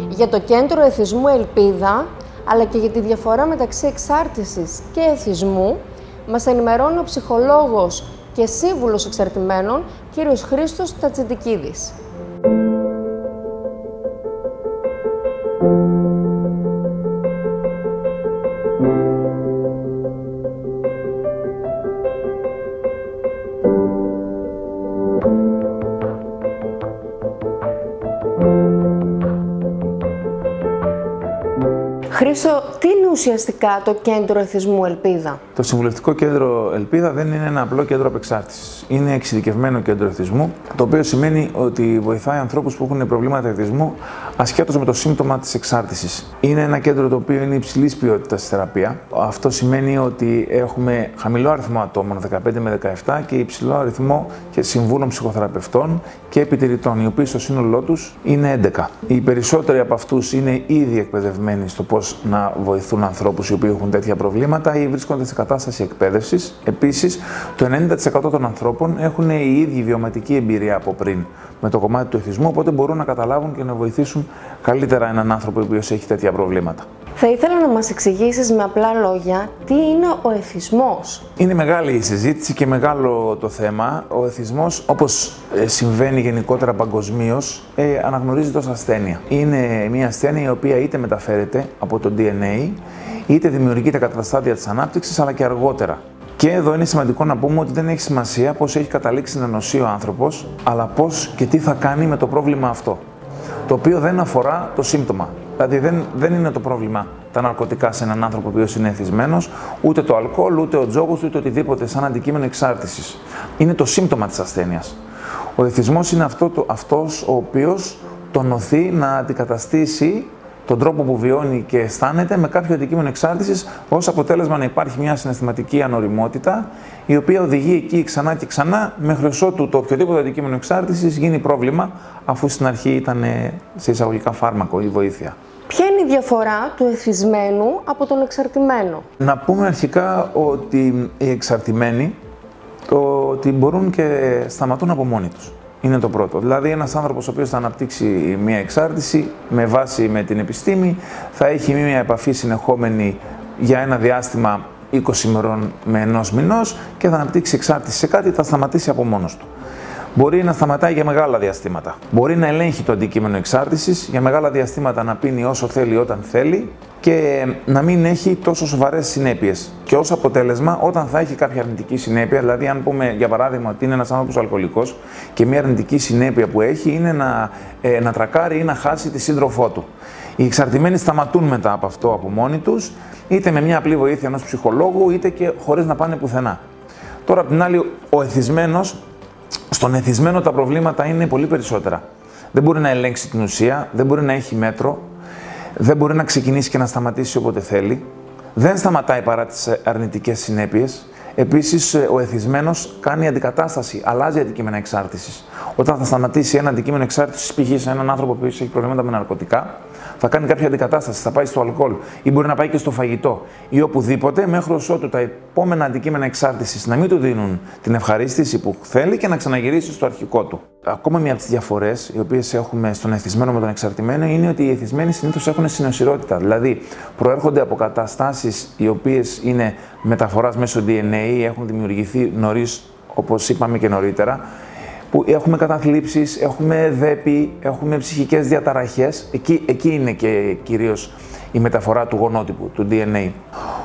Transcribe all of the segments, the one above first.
Για το κέντρο εθισμού Ελπίδα, αλλά και για τη διαφορά μεταξύ εξάρτησης και εθισμού, μας ενημερώνει ο ψυχολόγος και σύμβουλος εξαρτημένων, κύριος Χρήστος Τατσιντικίδης. Χρήστο, τι είναι ουσιαστικά το κέντρο εθισμού Ελπίδα? Το Συμβουλευτικό Κέντρο Ελπίδα δεν είναι ένα απλό κέντρο απεξάρτησης. Είναι εξειδικευμένο κέντρο εθισμού, το οποίο σημαίνει ότι βοηθάει ανθρώπους που έχουν προβλήματα εθισμού ασχέτως με το σύμπτωμα της εξάρτησης. Είναι ένα κέντρο το οποίο είναι υψηλής ποιότητας στη θεραπεία. Αυτό σημαίνει ότι έχουμε χαμηλό αριθμό ατόμων, 15 με 17, και υψηλό αριθμό και συμβούλων ψυχοθεραπευτών και επιτηρητών, οι οποίοι στο σύνολό τους είναι 11. Οι περισσότεροι από αυτούς είναι ήδη εκπαιδευμένοι στο πώς να βοηθούν ανθρώπους οι οποίοι έχουν τέτοια προβλήματα ή βρίσκονται σε κατάσταση εκπαίδευσης. Επίσης, το 90% των ανθρώπων έχουν η ίδια βιωματική εμπειρία από πριν με το κομμάτι του εθισμού, οπότε μπορούν να καταλάβουν και να βοηθήσουν καλύτερα έναν άνθρωπο ο οποίος έχει τέτοια προβλήματα. Θα ήθελα να μας εξηγήσεις με απλά λόγια τι είναι ο εθισμός. Είναι μεγάλη η συζήτηση και μεγάλο το θέμα. Ο εθισμός, όπως συμβαίνει γενικότερα παγκοσμίως, αναγνωρίζεται ως ασθένεια. Είναι μια ασθένεια η οποία είτε μεταφέρεται από το DNA, είτε δημιουργείται κατά τα στάδια της ανάπτυξης, αλλά και αργότερα. Και εδώ είναι σημαντικό να πούμε ότι δεν έχει σημασία πώς έχει καταλήξει να νοσεί ο άνθρωπος, αλλά πώς και τι θα κάνει με το πρόβλημα αυτό, το οποίο δεν αφορά το σύμπτωμα. Δηλαδή δεν είναι το πρόβλημα τα ναρκωτικά σε έναν άνθρωπο ο οποίος είναι εθισμένος, ούτε το αλκοόλ, ούτε ο τζόγος, ούτε οτιδήποτε σαν αντικείμενο εξάρτησης. Είναι το σύμπτωμα της ασθένειας. Ο εθισμός είναι αυτός ο οποίος τον οθεί να αντικαταστήσει τον τρόπο που βιώνει και αισθάνεται με κάποιο αντικείμενο εξάρτησης, ως αποτέλεσμα να υπάρχει μια συναισθηματική ανοριμότητα, η οποία οδηγεί εκεί ξανά και ξανά, μέχρι ότου το οποιοδήποτε αντικείμενο εξάρτησης γίνει πρόβλημα, αφού στην αρχή ήταν σε εισαγωγικά φάρμακο ή βοήθεια. Ποια είναι η διαφορά του εθισμένου από τον εξαρτημένο? Να πούμε αρχικά ότι οι εξαρτημένοι ότι μπορούν και σταματούν από μόνοι τους. Είναι το πρώτο. Δηλαδή, ένας άνθρωπος ο οποίος θα αναπτύξει μια εξάρτηση με βάση με την επιστήμη, θα έχει μια επαφή συνεχόμενη για ένα διάστημα 20 ημερών με 1 μηνός και θα αναπτύξει εξάρτηση σε κάτι, θα σταματήσει από μόνος του. Μπορεί να σταματάει για μεγάλα διαστήματα. Μπορεί να ελέγχει το αντικείμενο εξάρτησης για μεγάλα διαστήματα, να πίνει όσο θέλει όταν θέλει και να μην έχει τόσο σοβαρές συνέπειες. Και ως αποτέλεσμα, όταν θα έχει κάποια αρνητική συνέπεια, δηλαδή αν πούμε για παράδειγμα ότι είναι ένας άνθρωπος αλκοολικός και μια αρνητική συνέπεια που έχει είναι να τρακάρει ή να χάσει τη σύντροφό του. Οι εξαρτημένοι σταματούν μετά από αυτό από μόνοι τους, είτε με μια απλή βοήθεια ενός ψυχολόγου, είτε και χωρίς να πάνε πουθενά. Τώρα, απ' την άλλη, ο εθισμένος, στον εθισμένο τα προβλήματα είναι πολύ περισσότερα. Δεν μπορεί να ελέγξει την ουσία, δεν μπορεί να έχει μέτρο, δεν μπορεί να ξεκινήσει και να σταματήσει όποτε θέλει, δεν σταματάει παρά τις αρνητικές συνέπειες. Επίσης, ο εθισμένος κάνει αντικατάσταση, αλλάζει αντικείμενα εξάρτησης. Όταν θα σταματήσει ένα αντικείμενο εξάρτησης, π.χ. σε έναν άνθρωπο που έχει προβλήματα με ναρκωτικά, θα κάνει κάποια αντικατάσταση, θα πάει στο αλκοόλ ή μπορεί να πάει και στο φαγητό ή οπουδήποτε, μέχρι ότου τα επόμενα αντικείμενα εξάρτησης να μην του δίνουν την ευχαρίστηση που θέλει και να ξαναγυρίσει στο αρχικό του. Ακόμα μια από τις διαφορές οι οποίες έχουμε στον εθισμένο με τον εξαρτημένο είναι ότι οι εθισμένοι συνήθως έχουν συνοσυρότητα. Δηλαδή, προέρχονται από καταστάσεις οι οποίες είναι μεταφοράς μέσω DNA, έχουν δημιουργηθεί νωρίς, όπως είπαμε και νωρίτερα, που έχουμε καταθλίψεις, έχουμε δέπη, έχουμε ψυχικές διαταραχές. Εκεί είναι και κυρίως η μεταφορά του γονότυπου, του DNA.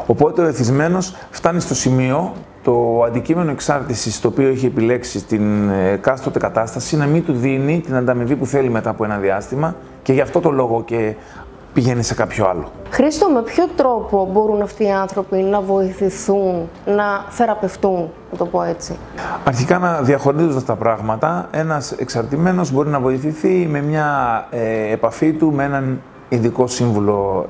Οπότε ο εθισμένος φτάνει στο σημείο το αντικείμενο εξάρτησης το οποίο έχει επιλέξει στην εκάστοτε κατάσταση να μην του δίνει την ανταμοιβή που θέλει μετά από ένα διάστημα και γι' αυτό το λόγο και πηγαίνει σε κάποιο άλλο. Χρήστο, με ποιο τρόπο μπορούν αυτοί οι άνθρωποι να βοηθηθούν, να θεραπευτούν, να το πω έτσι? Αρχικά, να διαχωρίζοντας τα πράγματα, ένας εξαρτημένος μπορεί να βοηθηθεί με μια επαφή του με έναν ειδικό σύμβουλο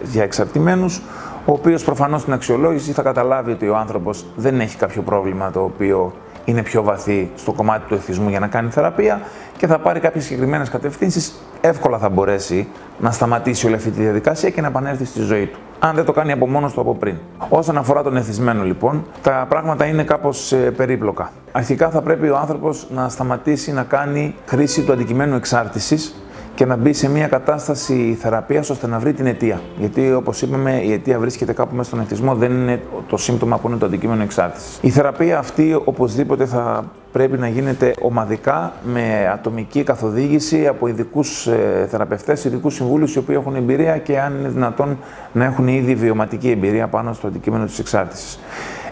για εξαρτημένους, ο οποίος προφανώς στην αξιολόγηση θα καταλάβει ότι ο άνθρωπος δεν έχει κάποιο πρόβλημα το οποίο είναι πιο βαθύ στο κομμάτι του εθισμού για να κάνει θεραπεία και θα πάρει κάποιες συγκεκριμένες κατευθύνσεις. Εύκολα θα μπορέσει να σταματήσει όλη αυτή τη διαδικασία και να επανέλθει στη ζωή του, αν δεν το κάνει από μόνος του από πριν. Όσον αφορά τον εθισμένο, λοιπόν, τα πράγματα είναι κάπως περίπλοκα. Αρχικά θα πρέπει ο άνθρωπος να σταματήσει να κάνει χρήση του αντικειμένου εξάρτησης και να μπει σε μια κατάσταση θεραπείας ώστε να βρει την αιτία. Γιατί, όπως είπαμε, η αιτία βρίσκεται κάπου μέσα στον εθισμό, δεν είναι το σύμπτωμα που είναι το αντικείμενο εξάρτησης. Η θεραπεία αυτή οπωσδήποτε θα πρέπει να γίνεται ομαδικά, με ατομική καθοδήγηση από ειδικούς θεραπευτές, ειδικούς συμβούλους, οι οποίοι έχουν εμπειρία και, αν είναι δυνατόν, να έχουν ήδη βιωματική εμπειρία πάνω στο αντικείμενο της εξάρτησης.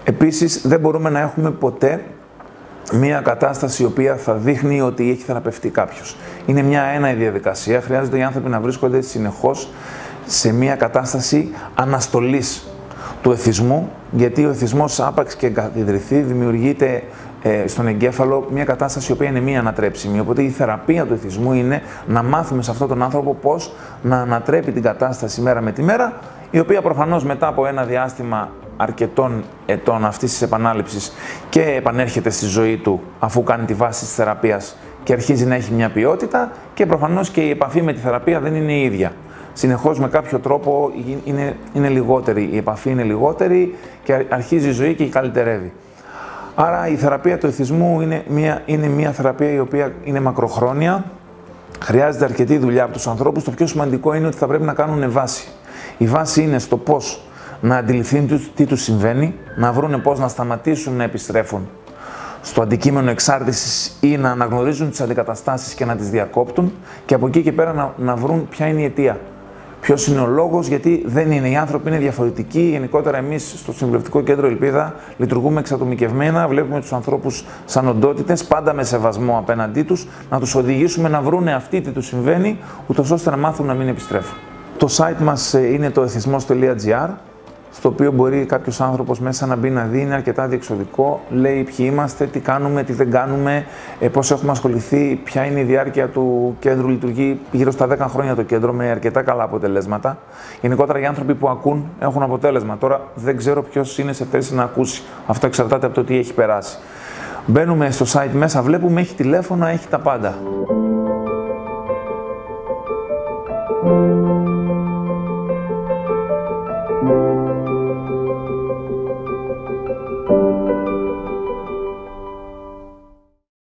Επίσης, δεν μπορούμε να έχουμε ποτέ μια κατάσταση η οποία θα δείχνει ότι έχει θεραπευτεί κάποιος. Είναι μια έναη διαδικασία. Χρειάζεται οι άνθρωποι να βρίσκονται συνεχώς σε μια κατάσταση αναστολής του εθισμού, γιατί ο εθισμός, άπαξ και εγκαθιδρυθεί, δημιουργείται στον εγκέφαλο μια κατάσταση η οποία είναι μη ανατρέψιμη. Οπότε η θεραπεία του εθισμού είναι να μάθουμε σε αυτόν τον άνθρωπο πώς να ανατρέπει την κατάσταση μέρα με τη μέρα, η οποία προφανώς μετά από ένα διάστημα αρκετών ετών αυτής της επανάληψης και επανέρχεται στη ζωή του αφού κάνει τη βάση της θεραπείας και αρχίζει να έχει μια ποιότητα, και προφανώς και η επαφή με τη θεραπεία δεν είναι η ίδια. Συνεχώς με κάποιο τρόπο είναι λιγότερη, η επαφή είναι λιγότερη και αρχίζει η ζωή και καλυτερεύει. Άρα η θεραπεία του εθισμού είναι μια θεραπεία η οποία είναι μακροχρόνια, χρειάζεται αρκετή δουλειά από τους ανθρώπους. Το πιο σημαντικό είναι ότι θα πρέπει να κάνουν βάση. Η βάση είναι στο πώς να αντιληφθούν τι τους συμβαίνει, να βρούνε πώς να σταματήσουν να επιστρέφουν στο αντικείμενο εξάρτησης ή να αναγνωρίζουν τις αντικαταστάσεις και να τις διακόπτουν, και από εκεί και πέρα να βρουν ποια είναι η αιτία. Ποιος είναι ο λόγος, γιατί δεν είναι. Οι άνθρωποι είναι διαφορετικοί. Γενικότερα, εμείς στο Συμβουλευτικό Κέντρο Ελπίδα λειτουργούμε εξατομικευμένα. Βλέπουμε τους ανθρώπους σαν οντότητες, πάντα με σεβασμό απέναντί τους, να τους οδηγήσουμε να βρούνε αυτοί τι τους συμβαίνει, ούτως ώστε να μάθουν να μην επιστρέφουν. Το site μας είναι το ethισμos.gr, στο οποίο μπορεί κάποιος άνθρωπος μέσα να μπει να δει. Είναι αρκετά διεξοδικό. Λέει ποιοι είμαστε, τι κάνουμε, τι δεν κάνουμε, πώς έχουμε ασχοληθεί, ποια είναι η διάρκεια του κέντρου. Λειτουργεί γύρω στα 10 χρόνια το κέντρο με αρκετά καλά αποτελέσματα. Γενικότερα, οι άνθρωποι που ακούν έχουν αποτέλεσμα. Τώρα δεν ξέρω ποιος είναι σε θέση να ακούσει. Αυτό εξαρτάται από το τι έχει περάσει. Μπαίνουμε στο site μέσα, βλέπουμε, έχει τηλέφωνα, έχει τα πάντα.